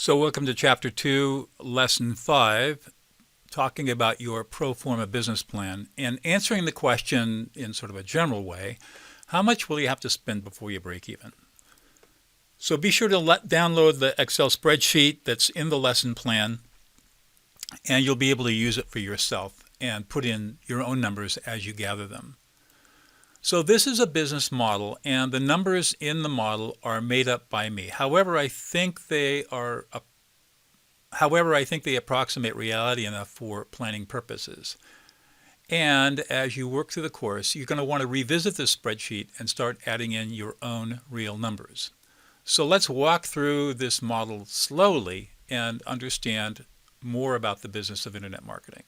So welcome to Chapter 2, Lesson 5, talking about your pro forma business plan and answering the question in sort of a general way, how much will you have to spend before you break even? So be sure to download the Excel spreadsheet that's in the lesson plan, and you'll be able to use it for yourself and put in your own numbers as you gather them. So this is a business model, and the numbers in the model are made up by me. However, I think they approximate reality enough for planning purposes. And as you work through the course, you're going to want to revisit this spreadsheet and start adding in your own real numbers. So let's walk through this model slowly and understand more about the business of internet marketing.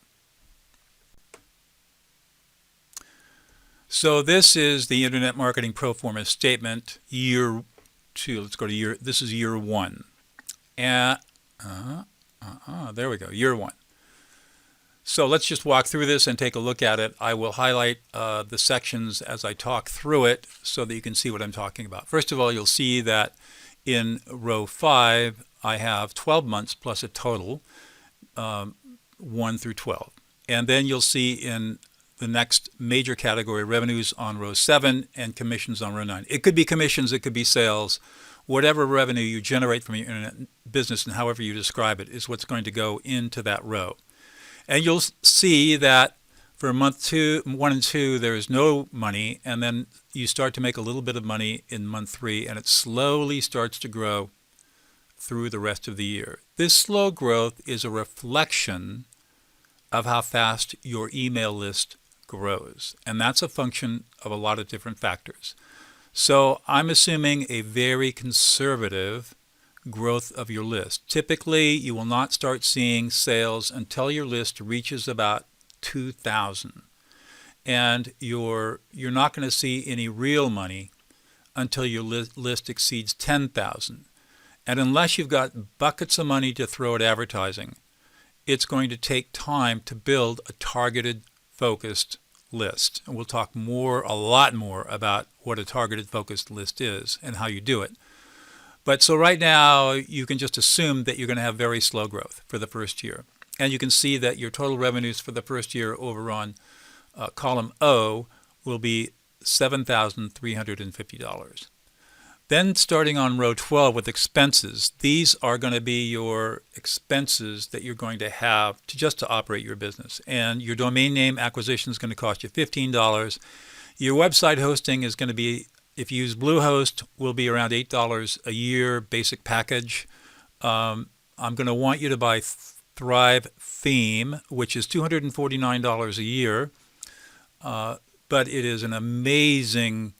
So this is the Internet Marketing Pro Forma Statement, year 2. Let's go to this is year 1. There we go, year 1. So let's just walk through this and take a look at it. I will highlight the sections as I talk through it so that you can see what I'm talking about. First of all, you'll see that in row 5, I have 12 months plus a total, 1 through 12. And then you'll see in the next major category, revenues on row 7 and commissions on row 9. It could be commissions, it could be sales. Whatever revenue you generate from your internet business and however you describe it is what's going to go into that row. And you'll see that for month 1 and 2, there is no money, and then you start to make a little bit of money in month 3, and it slowly starts to grow through the rest of the year. This slow growth is a reflection of how fast your email list grows, and that's a function of a lot of different factors. So I'm assuming a very conservative growth of your list. Typically, you will not start seeing sales until your list reaches about 2,000, and you're not going to see any real money until your list exceeds 10,000. And unless you've got buckets of money to throw at advertising, it's going to take time to build a targeted, focused list. And we'll talk a lot more about what a targeted, focused list is and how you do it. But so right now, you can just assume that you're going to have very slow growth for the first year. And you can see that your total revenues for the first year over on column O will be $7,350. Then starting on row 12 with expenses, these are going to be your expenses that you're going to have to operate your business. And your domain name acquisition is going to cost you $15. Your website hosting is going to be, if you use Bluehost, will be around $8 a year basic package. I'm going to want you to buy Thrive Theme, which is $249 a year. But it is an amazing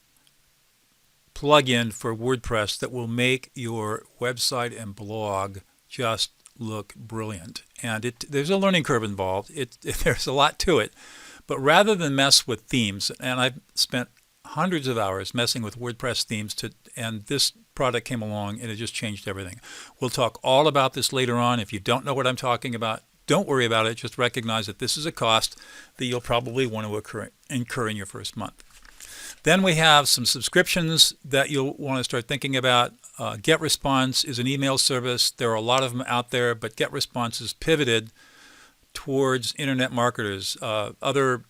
plug-in for WordPress that will make your website and blog just look brilliant. And there's a learning curve involved. There's a lot to it. But rather than mess with themes, and I've spent hundreds of hours messing with WordPress themes, and this product came along and it just changed everything. We'll talk all about this later on. If you don't know what I'm talking about, don't worry about it. Just recognize that this is a cost that you'll probably want to incur in your first month. Then we have some subscriptions that you'll want to start thinking about. GetResponse is an email service. There are a lot of them out there, but GetResponse is pivoted towards internet marketers. Other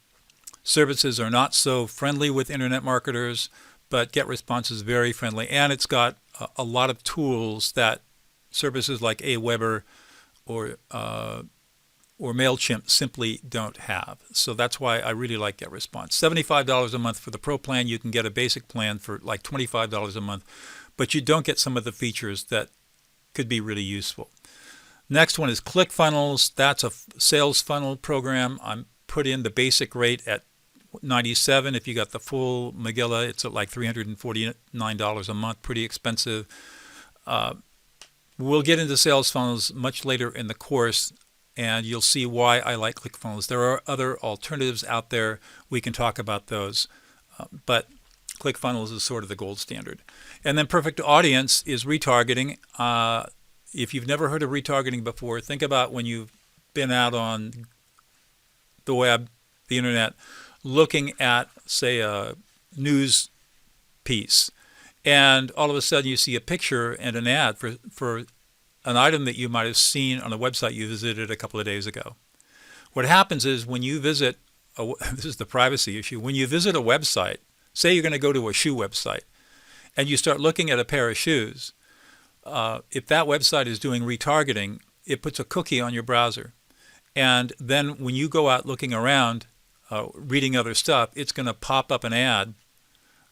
services are not so friendly with internet marketers, but GetResponse is very friendly, and it's got a lot of tools that services like Aweber or MailChimp simply don't have. So that's why I really like GetResponse. $75 a month for the Pro plan. You can get a basic plan for like $25 a month, but you don't get some of the features that could be really useful. Next one is ClickFunnels. That's a sales funnel program. I'm put in the basic rate at $97. If you got the full Megillah, it's at like $349 a month, pretty expensive. We'll get into sales funnels much later in the course, and you'll see why I like ClickFunnels. There are other alternatives out there. We can talk about those, but ClickFunnels is sort of the gold standard. And then Perfect Audience is retargeting. If you've never heard of retargeting before, think about when you've been out on the web, the internet, looking at, say, a news piece, and all of a sudden you see a picture and an ad for an item that you might have seen on a website you visited a couple of days ago. What happens is when you visit, this is the privacy issue, when you visit a website, say you're going to go to a shoe website, and you start looking at a pair of shoes, if that website is doing retargeting, it puts a cookie on your browser. And then when you go out looking around, reading other stuff, it's going to pop up an ad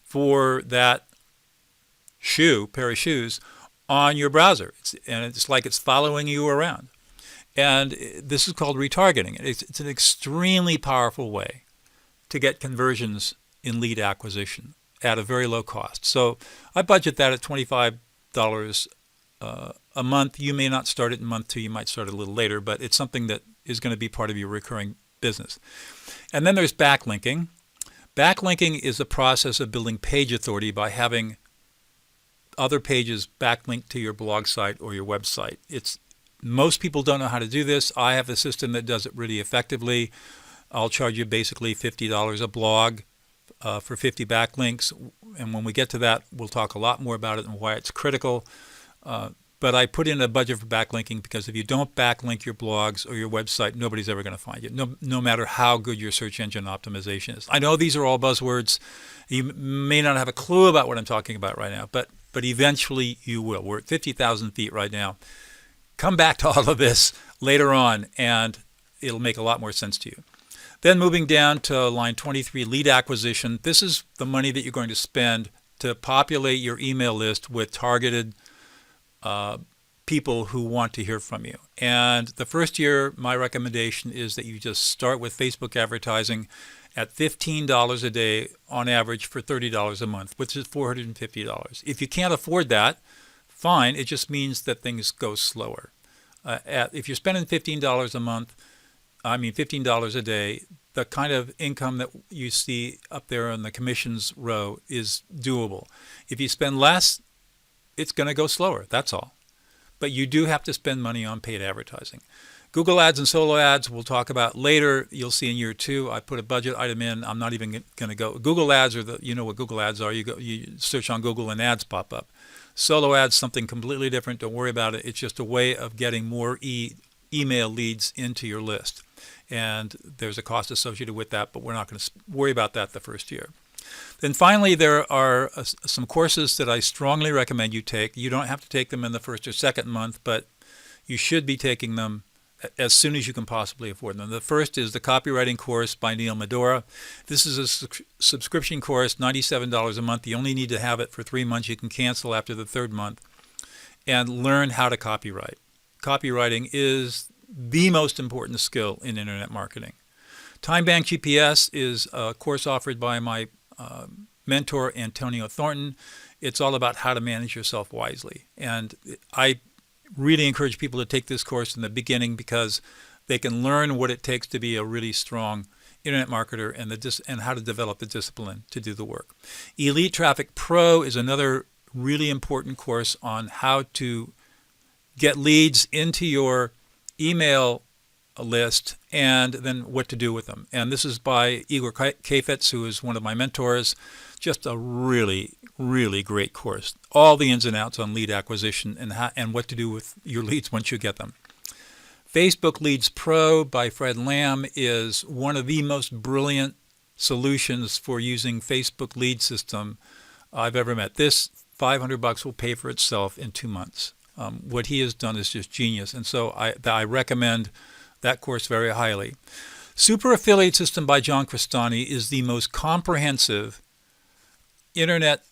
for that pair of shoes, on your browser. It's like it's following you around. And this is called retargeting. It's an extremely powerful way to get conversions in lead acquisition at a very low cost. So I budget that at $25 a month. You may not start it in month 2. You might start it a little later, but it's something that is going to be part of your recurring business. And then there's backlinking. Backlinking is the process of building page authority by having other pages backlinked to your blog site or your website. Most people don't know how to do this. I have a system that does it really effectively. I'll charge you basically $50 a blog for 50 backlinks. And when we get to that, we'll talk a lot more about it and why it's critical. But I put in a budget for backlinking because if you don't backlink your blogs or your website, nobody's ever going to find you, no matter how good your search engine optimization is. I know these are all buzzwords. You may not have a clue about what I'm talking about right now, but eventually you will. We're at 50,000 feet right now. Come back to all of this later on, and it'll make a lot more sense to you. Then moving down to line 23, lead acquisition. This is the money that you're going to spend to populate your email list with targeted people who want to hear from you. And the first year, my recommendation is that you just start with Facebook advertising at $15 a day on average for $30 a month, which is $450. If you can't afford that, fine. It just means that things go slower. If you're spending $15 a month, $15 a day, the kind of income that you see up there in the commissions row is doable. If you spend less, it's going to go slower. That's all. But you do have to spend money on paid advertising. Google ads and solo ads we'll talk about later. You'll see in year 2. I put a budget item in. I'm not even going to go. Google ads are you know what Google ads are. You search on Google and ads pop up. Solo ads, something completely different. Don't worry about it. It's just a way of getting more email leads into your list. And there's a cost associated with that, but we're not going to worry about that the first year. Then finally, there are some courses that I strongly recommend you take. You don't have to take them in the first or second month, but you should be taking them as soon as you can possibly afford them. The first is the copywriting course by Neil Medora. This is a subscription course, $97 a month. You only need to have it for 3 months. You can cancel after the 3rd month and learn how to copywrite. Copywriting is the most important skill in internet marketing. Time Bank GPS is a course offered by my mentor, Antonio Thornton. It's all about how to manage yourself wisely. And I really encourage people to take this course in the beginning because they can learn what it takes to be a really strong internet marketer and how to develop the discipline to do the work. Elite Traffic Pro is another really important course on how to get leads into your email list and then what to do with them. And this is by Igor Kafetz, who is one of my mentors. Just a really, really great course. All the ins and outs on lead acquisition and what to do with your leads once you get them. Facebook Leads Pro by Fred Lamb is one of the most brilliant solutions for using Facebook lead system I've ever met. This $500 will pay for itself in 2 months. What he has done is just genius. And so I recommend that course very highly. Super Affiliate System by John Crestani is the most comprehensive internet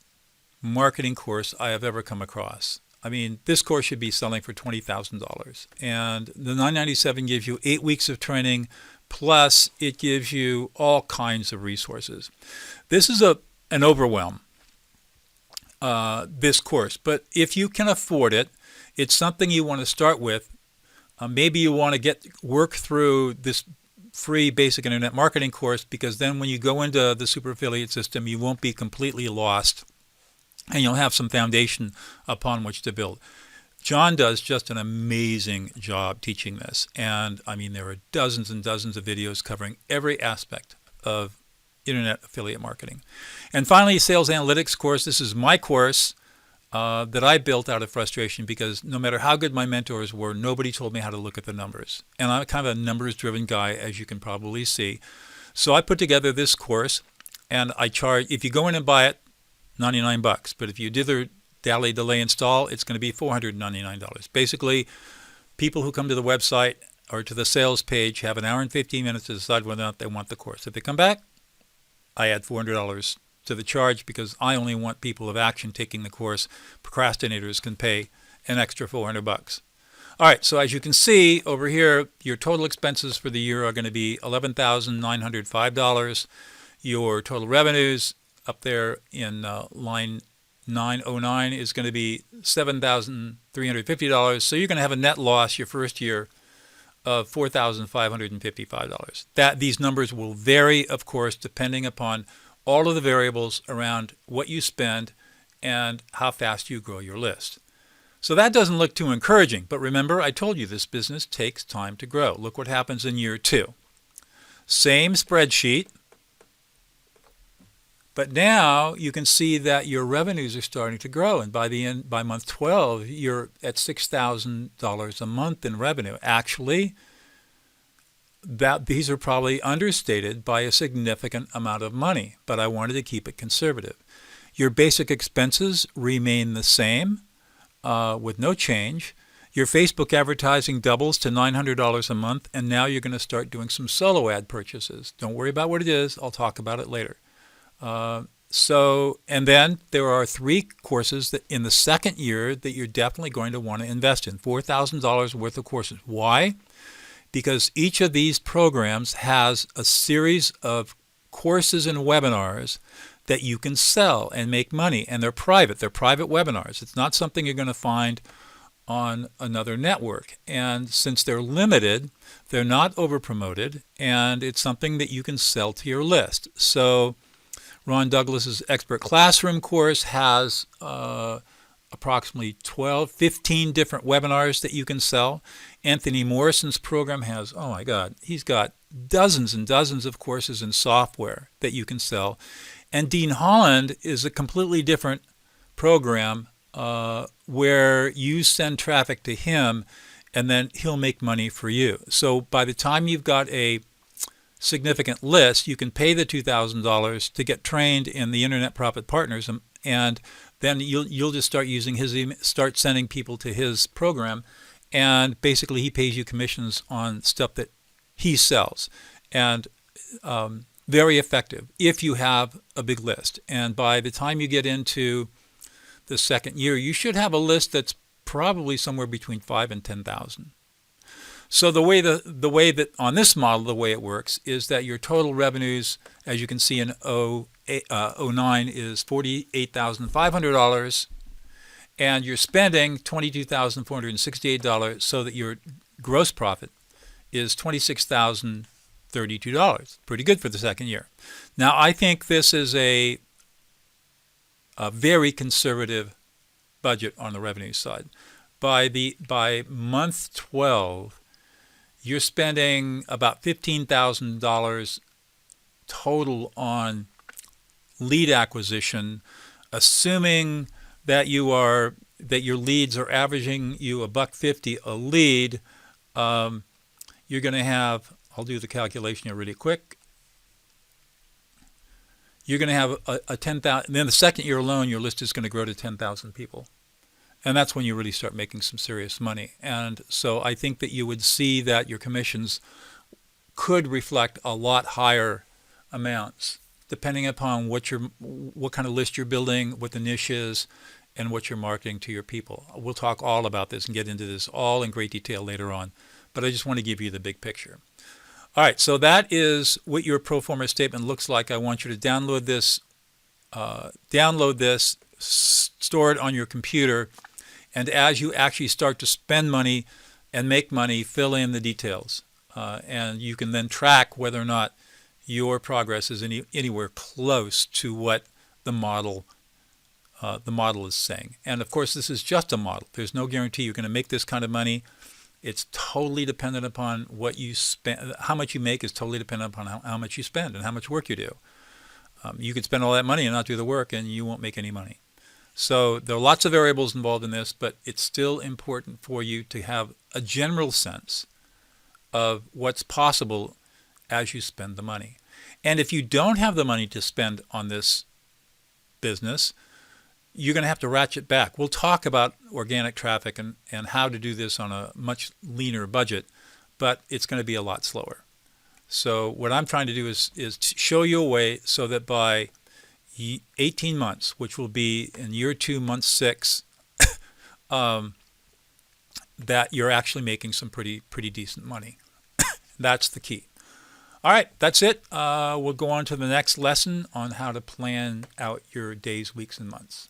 marketing course I have ever come across. I mean, this course should be selling for $20,000. And the $997 gives you 8 weeks of training, plus it gives you all kinds of resources. This is an overwhelm, this course. But if you can afford it, it's something you want to start with. Maybe you want to work through this free basic internet marketing course, because then when you go into the super affiliate system, you won't be completely lost and you'll have some foundation upon which to build. John does just an amazing job teaching this. And I mean, there are dozens and dozens of videos covering every aspect of internet affiliate marketing. And finally, Sales Analytics course. This is my course. that I built out of frustration because no matter how good my mentors were, nobody told me how to look at the numbers. And I'm kind of a numbers-driven guy, as you can probably see. So I put together this course, and I charge, if you go in and buy it, $99. But if you dither, dally, delay, install, it's going to be $499. Basically, people who come to the website or to the sales page have an hour and 15 minutes to decide whether or not they want the course. If they come back, I add $400 to the charge because I only want people of action taking the course. Procrastinators can pay an extra $400. All right, so as you can see over here, your total expenses for the year are going to be $11,905. Your total revenues up there in line 909 is going to be $7,350. So you're going to have a net loss your first year of $4,555. These numbers will vary, of course, depending upon all of the variables around what you spend and how fast you grow your list. So that doesn't look too encouraging, but remember, I told you this business takes time to grow. Look what happens in year 2. Same spreadsheet, but now you can see that your revenues are starting to grow, and by month 12, you're at $6,000 a month in revenue. Actually, these are probably understated by a significant amount of money, but I wanted to keep it conservative. Your basic expenses remain the same with no change. Your Facebook advertising doubles to $900 a month, and now you're going to start doing some solo ad purchases. Don't worry about what it is. I'll talk about it later. And then there are 3 courses that in the second year that you're definitely going to want to invest in, $4,000 worth of courses. Why? Because each of these programs has a series of courses and webinars that you can sell and make money, and they're private. They're private webinars. It's not something you're going to find on another network. And since they're limited, they're not over-promoted, and it's something that you can sell to your list. So Ron Douglas's Expert Classroom course has approximately 15 different webinars that you can sell. Anthony Morrison's program has, oh my God, he's got dozens and dozens of courses in software that you can sell. And Dean Holland is a completely different program where you send traffic to him and then he'll make money for you. So by the time you've got a significant list, you can pay the $2,000 to get trained in the Internet Profit Partners, and then you'll just start using start sending people to his program, and basically he pays you commissions on stuff that he sells, and very effective if you have a big list. And by the time you get into the second year, you should have a list that's probably somewhere between 5,000 and 10,000. So the way that on this model, the way it works is that your total revenues, as you can see in 09, is $48,500, and you're spending $22,468, so that your gross profit is $26,032. Pretty good for the second year. Now, I think this is a very conservative budget on the revenue side. By month 12, you're spending about $15,000 total on lead acquisition, assuming that your leads are averaging you $1.50 a lead. You're going to have, I'll do the calculation here really quick. You're going to have a 10,000. Then the second year alone, your list is going to grow to 10,000 people. And that's when you really start making some serious money. And so I think that you would see that your commissions could reflect a lot higher amounts, depending upon what kind of list you're building, what the niche is, and what you're marketing to your people. We'll talk all about this and get into this all in great detail later on, but I just want to give you the big picture. All right, so that is what your pro forma statement looks like. I want you to download this, store it on your computer, and as you actually start to spend money and make money, fill in the details. And you can then track whether or not your progress is anywhere close to what the model is saying. And of course, this is just a model. There's no guarantee you're going to make this kind of money. It's totally dependent upon what you spend. How much you make is totally dependent upon how much you spend and how much work you do. You could spend all that money and not do the work, and you won't make any money. So there are lots of variables involved in this, but it's still important for you to have a general sense of what's possible as you spend the money. And if you don't have the money to spend on this business, you're going to have to ratchet back. We'll talk about organic traffic and how to do this on a much leaner budget, but it's going to be a lot slower. So what I'm trying to do is show you a way so that by 18 months, which will be in year 2, month 6, that you're actually making some pretty decent money. That's the key. All right, that's it. We'll go on to the next lesson on how to plan out your days, weeks, and months.